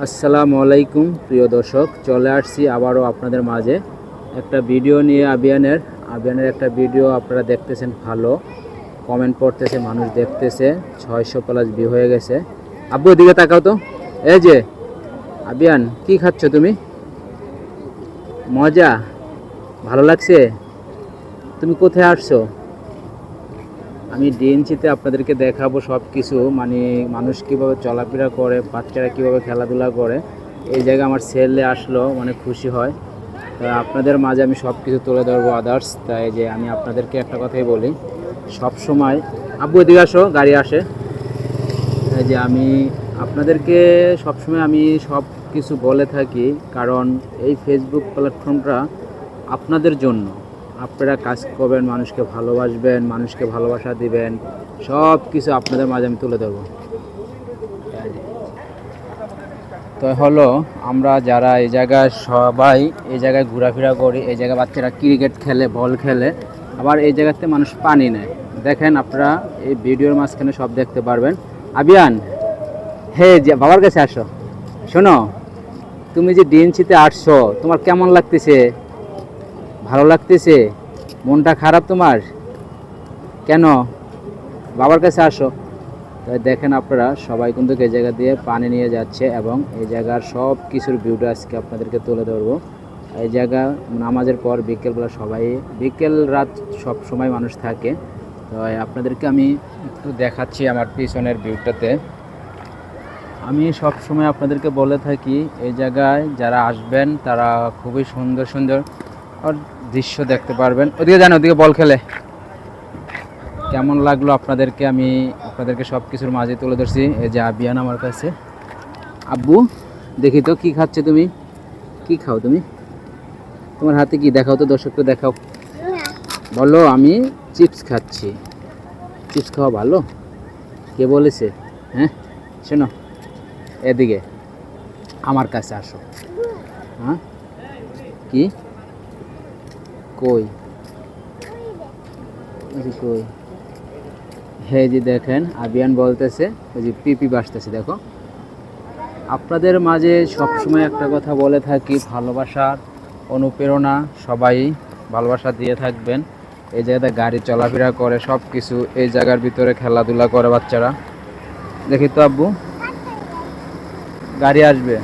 আসসালামু আলাইকুম প্রিয় দর্শক, চলে আসছি আবারও আপনাদের মাঝে একটা ভিডিও নিয়ে। আবিয়ানের একটা ভিডিও আপনারা দেখতেছেন, ভালো কমেন্ট পড়তেছে, মানুষ দেখতেছে, 600+ ভিউ হয়ে গেছে। আব্বু এদিকে তাকাও তো। এই যে আবিয়ান, কি খাচ্ছ তুমি? মজা, ভালো লাগছে? তুমি কোথায় আসছো? আমি ডিএনসিতে আপনাদেরকে দেখাবো সব কিছু, মানে মানুষ কীভাবে চলাফেরা করে, বাচ্চারা কীভাবে খেলাধুলা করে। এই জায়গায় আমার ছেলে আসলো, মানে খুশি হয়। আপনাদের মাঝে আমি সব কিছু তুলে ধরবো আদার্স। তাই যে আমি আপনাদেরকে একটা কথাই বলি, সব সময় আব্বু এদিকে আসো, গাড়ি আসে। তাই যে আমি আপনাদেরকে সবসময় আমি সব কিছু বলে থাকি, কারণ এই ফেসবুক প্ল্যাটফর্মটা আপনাদের জন্য। আপনারা কাজ করবেন, মানুষকে ভালোবাসবেন, মানুষকে ভালোবাসা দিবেন, সব কিছু আপনাদের মাঝে আমি তুলে ধরবো। তো হলো, আমরা যারা এই জায়গায় সবাই এই জায়গায় ঘোরাফেরা করি, এই জায়গায় বাচ্চারা ক্রিকেট খেলে, বল খেলে, আবার এই জায়গাতে মানুষ পানি নেয়। দেখেন আপনারা এই ভিডিওর মাঝখানে সব দেখতে পারবেন। আবিয়ান, হে যে বাবার কাছে আসো। শোনো, তুমি যে ডিএনসিতে আসছো, তোমার কেমন লাগতেছে? ভালো লাগতেছে? মনটা খারাপ তোমার? কেন? বাবার কাছে আসো। তাই দেখেন আপনারা সবাই কিন্তু এই জায়গা দিয়ে পানি নিয়ে যাচ্ছে, এবং এই জায়গার সব কিছুর ভিউটা আজকে আপনাদেরকে তুলে ধরবো। এই জায়গা নামাজের পর বিকেলবেলা সবাই, বিকেল রাত সব সময় মানুষ থাকে। তো আপনাদেরকে আমি একটু দেখাচ্ছি আমার পিছনের ভিউটাতে। আমি সব সময় আপনাদেরকে বলে থাকি, এই জায়গায় যারা আসবেন তারা খুবই সুন্দর সুন্দর দৃশ্য দেখতে পারবেন। ওদিকে জানো, ওদিকে বল খেলে। কেমন লাগলো আপনাদেরকে? আমি আপনাদেরকে সব কিছুর মাঝে তুলে ধরছি। এই যে আবিয়ান আমার কাছে। আব্বু দেখি তো, কি খাচ্ছে তুমি? কি খাও তুমি? তোমার হাতে কি? দেখাও তো, দর্শককে দেখাও। বলো আমি চিপস খাচ্ছি। চিপস খাওয়া ভালো? কে বলেছে? হ্যাঁ, শোনো, এদিকে আমার কাছে আসো। হ্যাঁ, কি কই? কই? হ্যাঁ, যে দেখেন আবিয়ান বলতেছে, ওই যে পিপি বাসতেছে। দেখো, আপনাদের মাঝে সবসময় একটা কথা বলে থাকি, ভালোবাসার অনুপ্রেরণা, সবাই ভালোবাসা দিয়ে থাকবেন। এই জায়গাতে গাড়ি চলাফেরা করে, সব কিছু এই জায়গার ভিতরে খেলাধুলা করে বাচ্চারা। দেখি তো আব্বু, গাড়ি আসবে,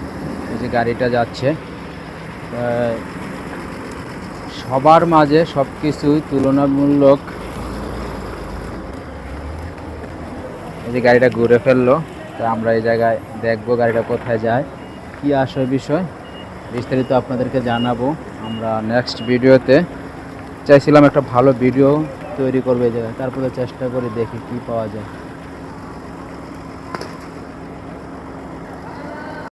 এই যে গাড়িটা যাচ্ছে। সবার মাঝে সব কিছুই তুলনামূলক। এই যে গাড়িটা ঘুরে ফেললো, তো আমরা এই জায়গায় দেখবো গাড়িটা কোথায় যায়, কি আসে বিষয় বিস্তারিত আপনাদেরকে জানাবো আমরা নেক্সট ভিডিওতে। চাইছিলাম একটা ভালো ভিডিও তৈরি করবো এই জায়গায়, তারপরে চেষ্টা করে দেখি কি পাওয়া যায়।